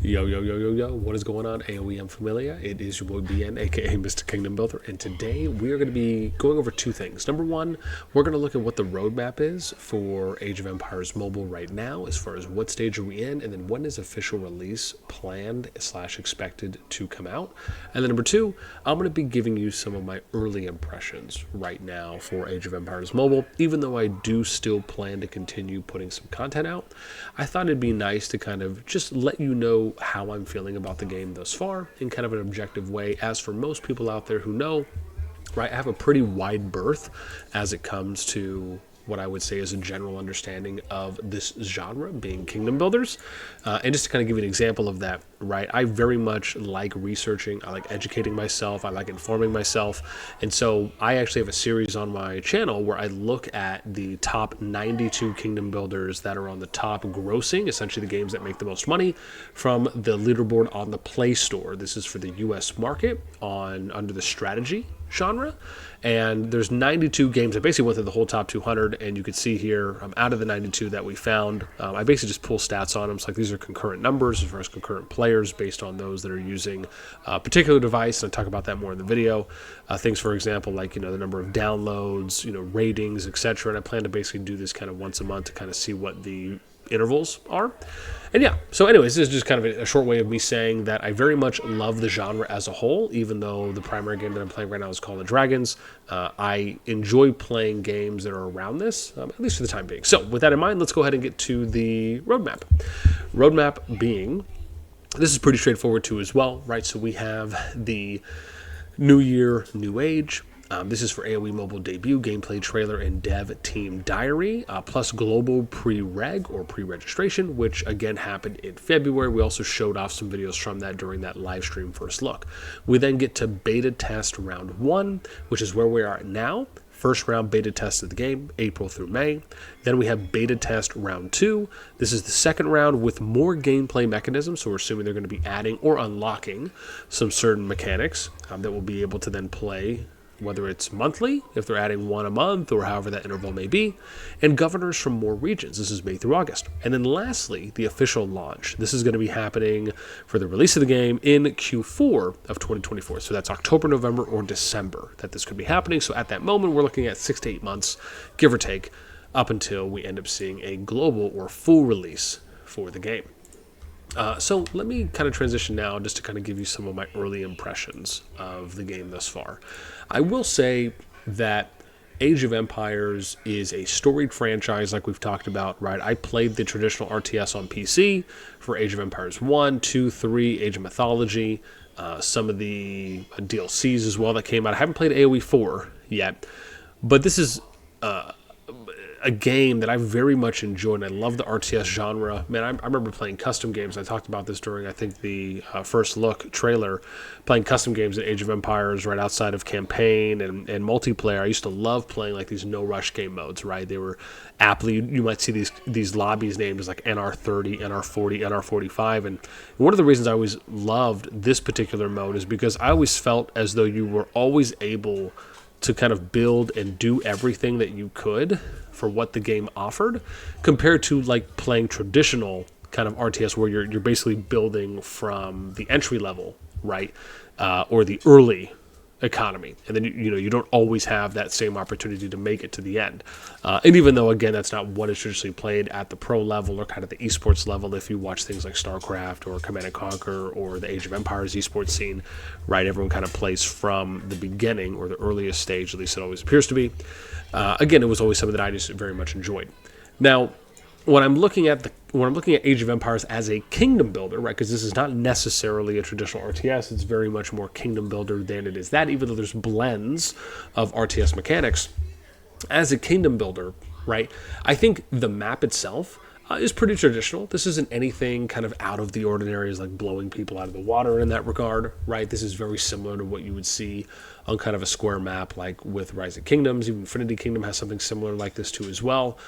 Yo, yo, yo, yo, yo, what is going on, AoEM Familia? It is your boy BN, aka Mr. Kingdom Builder, and today we are going to be going over two things. Number one, we're going to look at what the roadmap is for Age of Empires Mobile right now, as far as what stage are we in, and then when is official release planned / expected to come out. And then number two, I'm going to be giving you some of my early impressions right now for Age of Empires Mobile. Even though I do still plan to continue putting some content out, I thought it'd be nice to kind of just let you know how I'm feeling about the game thus far in kind of an objective way. As for most people out there who know, right, I have a pretty wide berth as it comes to what I would say is a general understanding of this genre, being kingdom builders. And just to kind of give you an example of that, right, I very much like researching, I like educating myself, I like informing myself. And so I actually have a series on my channel where I look at the top 92 kingdom builders that are on the top grossing, essentially the games that make the most money, from the leaderboard on the Play Store. This is for the US market under the strategy genre, and there's 92 games. I basically went through the whole top 200, and you can see here, out of the 92 that we found, I basically just pull stats on them. So like these are concurrent numbers as far as concurrent players based on those that are using a particular device, and I talk about that more in the video. Things, for example, like the number of downloads, ratings, etc. And I plan to basically do this kind of once a month to kind of see what the intervals are. And yeah, so anyways, this is just kind of a short way of me saying that I very much love the genre as a whole, even though the primary game that I'm playing right now is Call of Dragons. I enjoy playing games that are around this, at least for the time being. So with that in mind, let's go ahead and get to the roadmap. Roadmap being, this is pretty straightforward too as well, right? So we have the New Year, New Age. This is for AoE Mobile debut, gameplay trailer, and dev team diary, plus global pre-reg or pre-registration, which again happened in February. We also showed off some videos from that during that live stream first look. We then get to beta test round 1, which is where we are now. First round beta test of the game, April through May. Then we have beta test round 2. This is the second round with more gameplay mechanisms, so we're assuming they're going to be adding or unlocking some certain mechanics that we'll be able to then play, whether it's monthly, if they're adding one a month, or however that interval may be, and governors from more regions. This is May through August. And then lastly, the official launch. This is going to be happening for the release of the game in Q4 of 2024. So that's October, November, or December that this could be happening. So at that moment, we're looking at 6 to 8 months, give or take, up until we end up seeing a global or full release for the game. So let me kind of transition now just to kind of give you some of my early impressions of the game thus far. I will say that Age of Empires is a storied franchise like we've talked about, right? I played the traditional RTS on PC for Age of Empires 1, 2, 3, Age of Mythology, some of the DLCs as well that came out. I haven't played AoE 4 yet, but this is a game that I very much enjoyed, and I love the RTS genre. Man, I remember playing custom games. I talked about this during, I think, the first look trailer, playing custom games in Age of Empires right outside of campaign and multiplayer. I used to love playing like these no-rush game modes, right? They were aptly, you might see these lobbies named as like NR30, NR40, NR45, and one of the reasons I always loved this particular mode is because I always felt as though you were always able to kind of build and do everything that you could for what the game offered, compared to like playing traditional kind of RTS where you're basically building from the entry level, right, or the early economy, and then you don't always have that same opportunity to make it to the end. And even though again that's not what is traditionally played at the pro level or kind of the esports level, if you watch things like StarCraft or Command and Conquer or the Age of Empires esports scene, right, everyone kind of plays from the beginning or the earliest stage, at least it always appears to be. Again, it was always something that I just very much enjoyed. Now, when I'm looking at Age of Empires as a kingdom builder, right, because this is not necessarily a traditional RTS, it's very much more kingdom builder than it is that, even though there's blends of RTS mechanics. As a kingdom builder, right, I think the map itself is pretty traditional. This isn't anything kind of out of the ordinary, as like blowing people out of the water in that regard, right? This is very similar to what you would see on kind of a square map, like with Rise of Kingdoms. Even Infinity Kingdom has something similar like this too as well,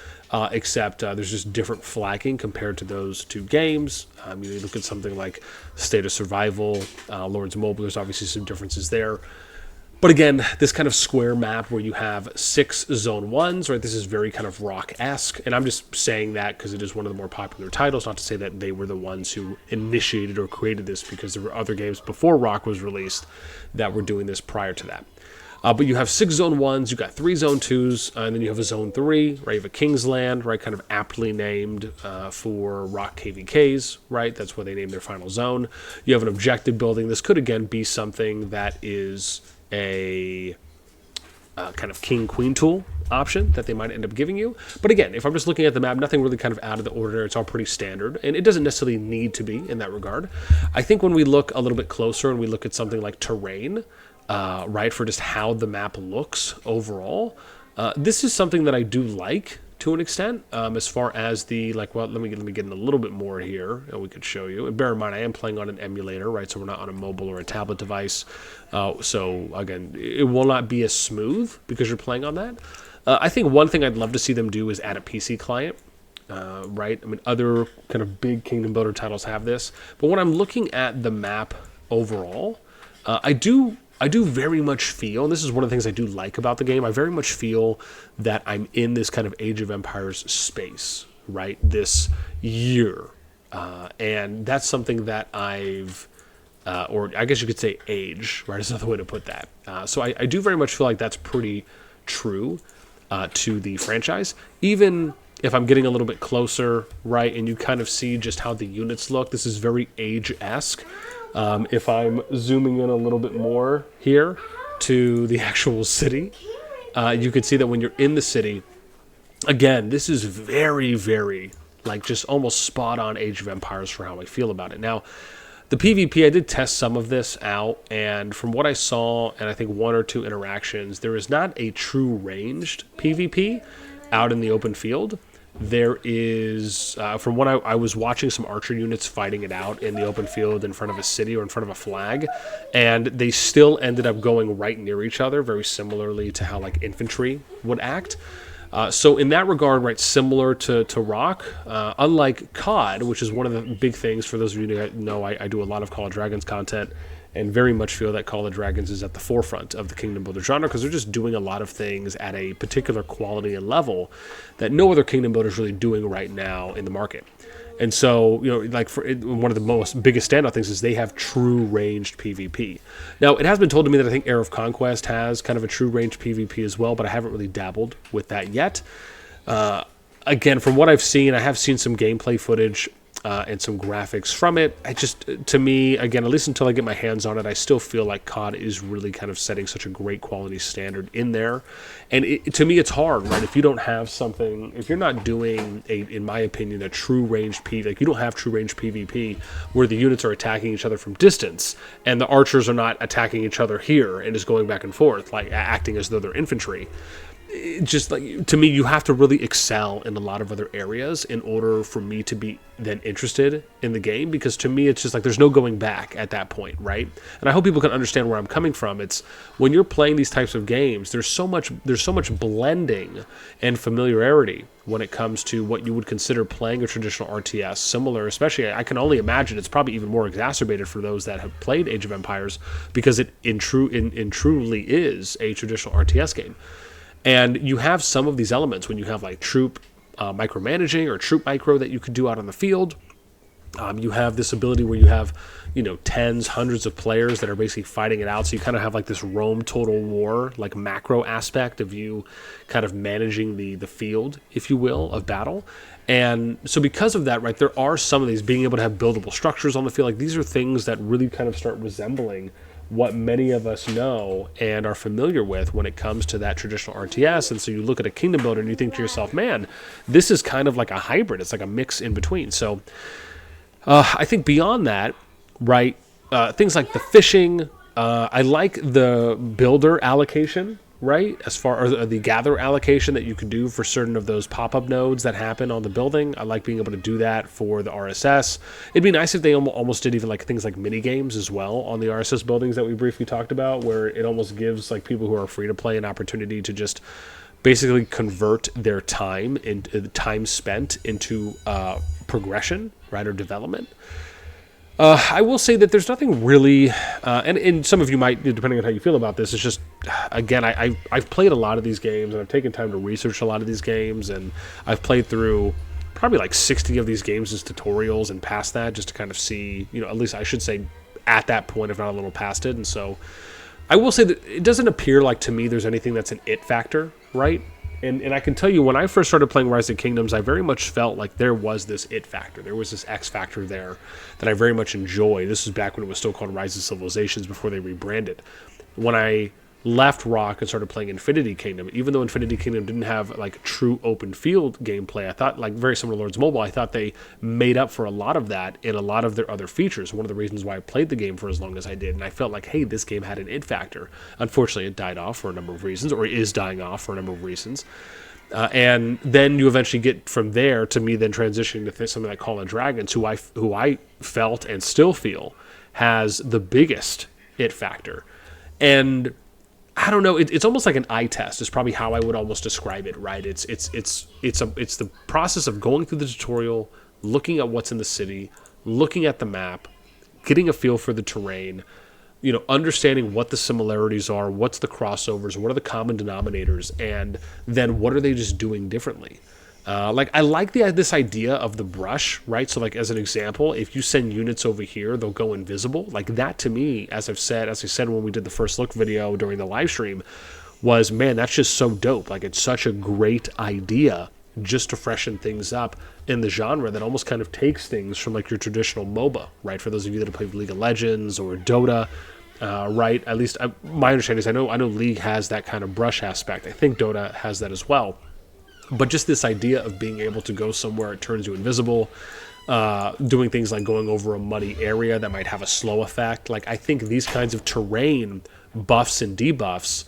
except there's just different flagging compared to those two games. You look at something like State of Survival, Lords Mobile, there's obviously some differences there. But again, this kind of square map where you have 6 zone 1s, right? This is very kind of rock-esque. And I'm just saying that because it is one of the more popular titles, not to say that they were the ones who initiated or created this, because there were other games before Rock was released that were doing this prior to that. But you have 6 zone 1s, you've got 3 zone 2s, and then you have a zone 3, right? You have a King's Land, right? Kind of aptly named for Rock KVKs, right? That's where they named their final zone. You have an objective building. This could, again, be something that is a kind of king-queen tool option that they might end up giving you. But again, if I'm just looking at the map, nothing really kind of out of the ordinary. It's all pretty standard, and it doesn't necessarily need to be in that regard. I think when we look a little bit closer and we look at something like terrain, right, for just how the map looks overall, this is something that I do like to an extent, as far as the, like, well, let me get in a little bit more here, and we could show you. And bear in mind, I am playing on an emulator, right, so we're not on a mobile or a tablet device. So, again, it will not be as smooth because you're playing on that. I think one thing I'd love to see them do is add a PC client, right? I mean, other kind of big Kingdom Builder titles have this. But when I'm looking at the map overall, I do very much feel, and this is one of the things I do like about the game, I very much feel that I'm in this kind of Age of Empires space, right? This year. And that's something that I've, or I guess you could say age, right? Is another way to put that. So I do very much feel like that's pretty true to the franchise. Even if I'm getting a little bit closer, right, and you kind of see just how the units look, this is very age-esque. If I'm zooming in a little bit more here to the actual city, you can see that when you're in the city, again, this is very, very, like, just almost spot on Age of Empires for how I feel about it. Now, the PvP, I did test some of this out, and from what I saw, and I think 1 or 2 interactions, there is not a true ranged PvP out in the open field. There is, from what I was watching some archer units fighting it out in the open field in front of a city or in front of a flag, and they still ended up going right near each other, very similarly to how, like, infantry would act. So in that regard, right, similar to Rock, unlike COD, which is one of the big things, for those of you who know, I do a lot of Call of Dragons content, and very much feel that Call of Dragons is at the forefront of the Kingdom Builder genre, because they're just doing a lot of things at a particular quality and level that no other Kingdom Builder is really doing right now in the market. And so, you know, like, one of the most biggest standout things is they have true ranged PvP. Now, it has been told to me that I think Era of Conquest has kind of a true ranged PvP as well, but I haven't really dabbled with that yet. Again, from what I've seen, I have seen some gameplay footage and some graphics from it. I just, to me, again, at least until I get my hands on it, I still feel like COD is really kind of setting such a great quality standard in there. And to me, it's hard, right? If you don't have something, if you're not doing in my opinion, a true ranged PvP, like, you don't have true ranged PvP where the units are attacking each other from distance and the archers are not attacking each other here and just going back and forth, like acting as though they're infantry. Just, like, to me, you have to really excel in a lot of other areas in order for me to be then interested in the game, because to me it's just like there's no going back at that point, right? And I hope people can understand where I'm coming from. It's when you're playing these types of games, there's so much blending and familiarity when it comes to what you would consider playing a traditional RTS. Similar, especially, I can only imagine it's probably even more exacerbated for those that have played Age of Empires, because it truly is a traditional RTS game. And you have some of these elements when you have, like, troop micromanaging or troop micro that you could do out on the field. You have this ability where you have, you know, tens, hundreds of players that are basically fighting it out. So you kind of have, like, this Rome Total War, like, macro aspect of you kind of managing the field, if you will, of battle. And so because of that, right, there are some of these, being able to have buildable structures on the field. Like, these are things that really kind of start resembling what many of us know and are familiar with when it comes to that traditional RTS. And so you look at a Kingdom Builder and you think to yourself, man, this is kind of like a hybrid. It's like a mix in between. So I think beyond that, right, things like the fishing, I like the builder allocation, right, as far as the gather allocation that you can do for certain of those pop-up nodes that happen on the building. I like being able to do that for the RSS. It'd be nice if they almost did even, like, things like mini games as well on the RSS buildings that we briefly talked about, where it almost gives, like, people who are free to play an opportunity to just basically convert their time into time spent into progression, right, or development. I will say that there's nothing really, and some of you might, depending on how you feel about this, it's just, again, I've played a lot of these games, and I've taken time to research a lot of these games, and I've played through probably like 60 of these games as tutorials and past that, just to kind of see, at least I should say at that point, if not a little past it. And so I will say that it doesn't appear like to me there's anything that's an it factor, right? And I can tell you, when I first started playing Rise of Kingdoms, I very much felt like there was this it factor. There was this X factor there that I very much enjoy. This was back when it was still called Rise of Civilizations before they rebranded. When I left Rock and started playing Infinity Kingdom, even though Infinity Kingdom didn't have like true open field gameplay, I thought, like very similar to Lords Mobile, I thought they made up for a lot of that in a lot of their other features. One of the reasons why I played the game for as long as I did, and I felt like, hey, this game had an it factor. Unfortunately, it died off for a number of reasons, or is dying off for a number of reasons. And then you eventually get from there to me then transitioning to something like Call of Dragons, who I felt and still feel has the biggest it factor. And I don't know. It's almost like an eye test. Is probably how I would almost describe it. Right? It's the process of going through the tutorial, looking at what's in the city, looking at the map, getting a feel for the terrain, understanding what the similarities are, what's the crossovers, what are the common denominators, and then what are they just doing differently. Like I like this idea of the brush, right? So like as an example, if you send units over here, they'll go invisible. Like that to me, as I said when we did the first look video during the live stream, was, man, that's just so dope. Like it's such a great idea just to freshen things up in the genre that almost kind of takes things from like your traditional MOBA, right? For those of you that have played League of Legends or Dota, right? At least my understanding is I know League has that kind of brush aspect. I think Dota has that as well. But just this idea of being able to go somewhere, it turns you invisible, doing things like going over a muddy area that might have a slow effect. Like I think these kinds of terrain buffs and debuffs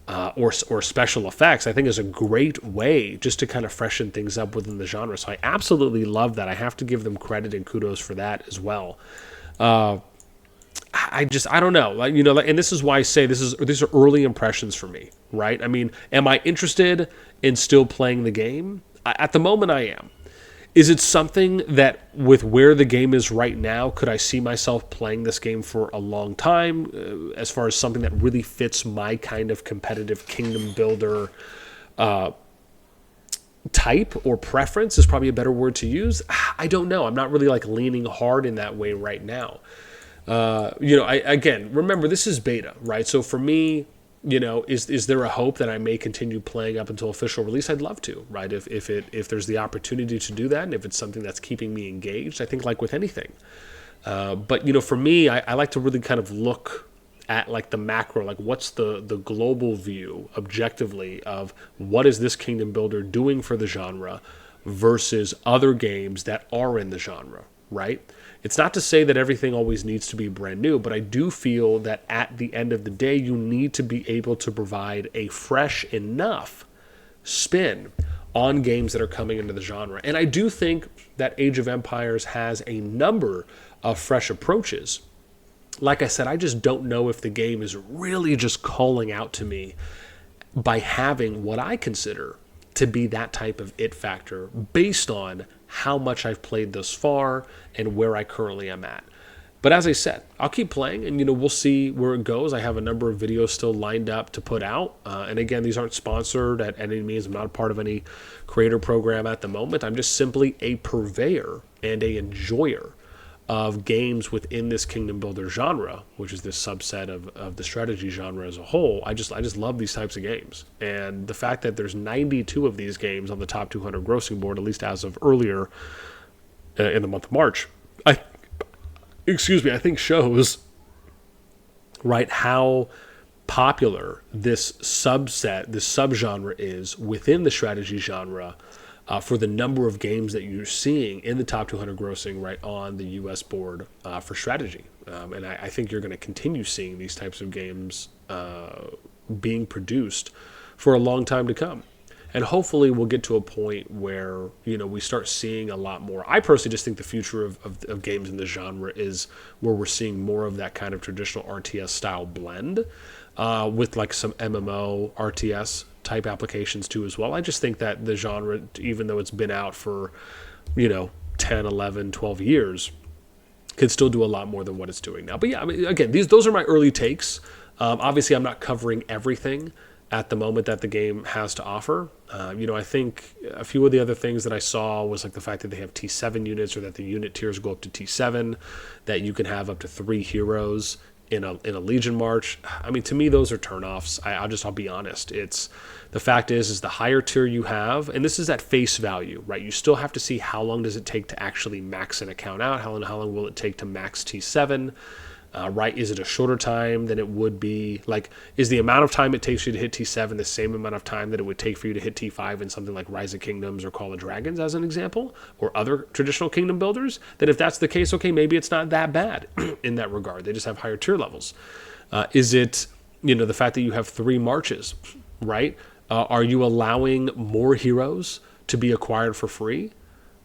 or special effects, I think is a great way just to kind of freshen things up within the genre. So I absolutely love that. I have to give them credit and kudos for that as well. I don't know, like, and this is why I say these are early impressions for me, right? I mean, am I interested in still playing the game? At the moment, I am. Is it something that, with where the game is right now, could I see myself playing this game for a long time, as far as something that really fits my kind of competitive kingdom builder type or preference is probably a better word to use? I don't know. I'm not really like leaning hard in that way right now. Again, remember, this is beta, right? So for me, is there a hope that I may continue playing up until official release? I'd love to, right? If there's the opportunity to do that, and if it's something that's keeping me engaged, I think like with anything. But for me, I like to really kind of look at like the macro, like what's the global view objectively of what is this kingdom builder doing for the genre versus other games that are in the genre, right? It's not to say that everything always needs to be brand new, but I do feel that at the end of the day, you need to be able to provide a fresh enough spin on games that are coming into the genre. And I do think that Age of Empires has a number of fresh approaches. Like I said, I just don't know if the game is really just calling out to me by having what I consider to be that type of it factor based on how much I've played thus far and where I currently am at. But as I said, I'll keep playing and, we'll see where it goes. I have a number of videos still lined up to put out. And again, these aren't sponsored at any means. I'm not a part of any creator program at the moment. I'm just simply a purveyor and a enjoyer of games within this kingdom builder genre, which is this subset of the strategy genre as a whole. I just love these types of games. And the fact that there's 92 of these games on the top 200 grossing board, at least as of earlier in the month of March, I think shows, right, how popular this subgenre is within the strategy genre, for the number of games that you're seeing in the top 200 grossing right on the U.S. board for strategy. And I think you're going to continue seeing these types of games being produced for a long time to come. And hopefully we'll get to a point where, we start seeing a lot more. I personally just think the future of games in the genre is where we're seeing more of that kind of traditional RTS style blend with like some MMO RTS type applications too as well. I just think that the genre, even though it's been out for 10, 11, 12 years, can still do a lot more than what it's doing now. But yeah, I mean, again, those are my early takes. Obviously, I'm not covering everything at the moment that the game has to offer. I think a few of the other things that I saw was like the fact that they have T7 units, or that the unit tiers go up to T7, that you can have up to 3 heroes in a Legion March. I mean, to me, those are turnoffs. I'll be honest. It's the fact is the higher tier you have, and this is at face value, right? You still have to see how long does it take to actually max an account out. How long will it take to max T7? Right? Is it a shorter time than it would be? Like, is the amount of time it takes you to hit T7 the same amount of time that it would take for you to hit T5 in something like Rise of Kingdoms or Call of Dragons, as an example, or other traditional kingdom builders? Then if that's the case, okay, maybe it's not that bad in that regard. They just have higher tier levels. Is it, the fact that you have 3 marches, right? Are you allowing more heroes to be acquired for free?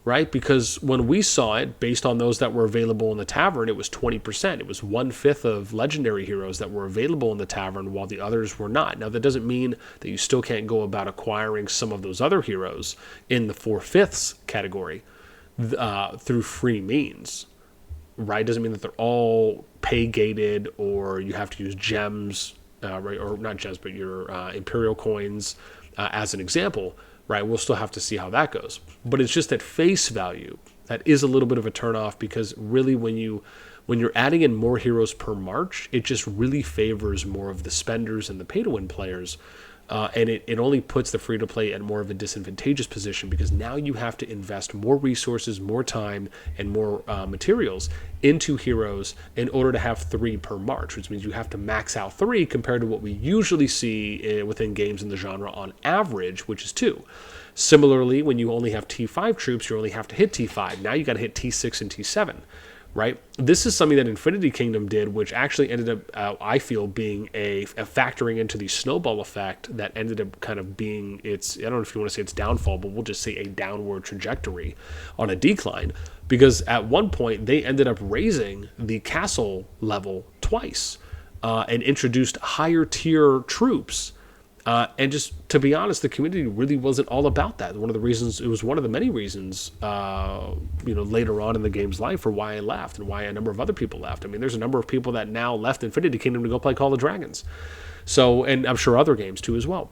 Right? Because when we saw it, based on those that were available in the tavern, it was 20%. It was 1/5 of legendary heroes that were available in the tavern, while the others were not. Now, that doesn't mean that you still can't go about acquiring some of those other heroes in the 4/5 category through free means. Right? Doesn't mean that they're all pay gated, or you have to use gems, right? Or not gems, but your Imperial coins as an example. Right, we'll still have to see how that goes. But it's just at face value, that is a little bit of a turnoff, because really when you're adding in more heroes per march, it just really favors more of the spenders and the pay-to-win players. And it only puts the free-to-play at more of a disadvantageous position, because now you have to invest more resources, more time, and more materials into heroes in order to have 3 per march, which means you have to max out 3 compared to what we usually see within games in the genre on average, which is 2. Similarly, when you only have T5 troops, you only have to hit T5. Now you got to hit T6 and T7. Right? This is something that Infinity Kingdom did, which actually ended up, I feel, being a factoring into the snowball effect that ended up kind of being I don't know if you want to say it's downfall, but we'll just say a downward trajectory on a decline. Because at one point, they ended up raising the castle level twice and introduced higher tier troops. And just to be honest, the community really wasn't all about that. It was one of the many reasons, later on in the game's life, for why I left and why a number of other people left. I mean, there's a number of people that now left Infinity Kingdom to go play Call of Dragons. So, and I'm sure other games too as well.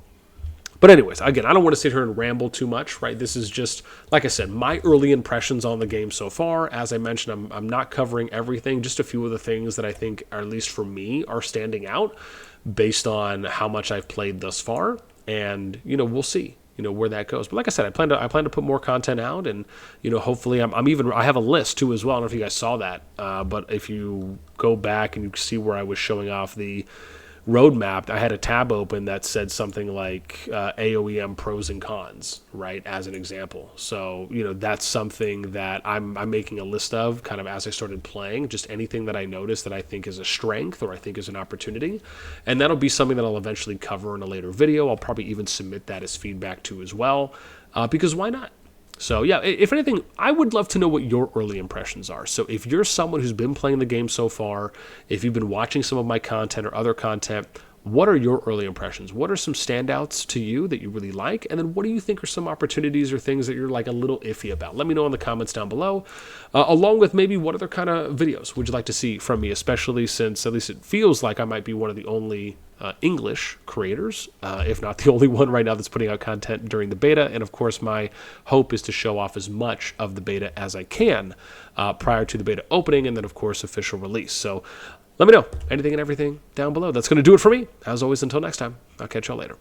But anyways, again, I don't want to sit here and ramble too much, right? This is just, like I said, my early impressions on the game so far. As I mentioned, I'm not covering everything, just a few of the things that I think, or at least for me, are standing out based on how much I've played thus far. And, we'll see, where that goes. But like I said, I plan to put more content out, and, hopefully I have a list too as well. I don't know if you guys saw that, but if you go back and you see where I was showing off the roadmap, I had a tab open that said something like AoEM pros and cons, right, as an example. So, that's something that I'm making a list of kind of as I started playing, just anything that I notice that I think is a strength or I think is an opportunity. And that'll be something that I'll eventually cover in a later video. I'll probably even submit that as feedback too as well, because why not? So yeah, if anything, I would love to know what your early impressions are. So if you're someone who's been playing the game so far, if you've been watching some of my content or other content, what are your early impressions? What are some standouts to you that you really like? And then what do you think are some opportunities or things that you're like a little iffy about? Let me know in the comments down below, along with maybe what other kind of videos would you like to see from me, especially since at least it feels like I might be one of the only English creators, if not the only one right now that's putting out content during the beta. And of course, my hope is to show off as much of the beta as I can prior to the beta opening and then, of course, official release. So let me know anything and everything down below. That's going to do it for me. As always, until next time, I'll catch y'all later.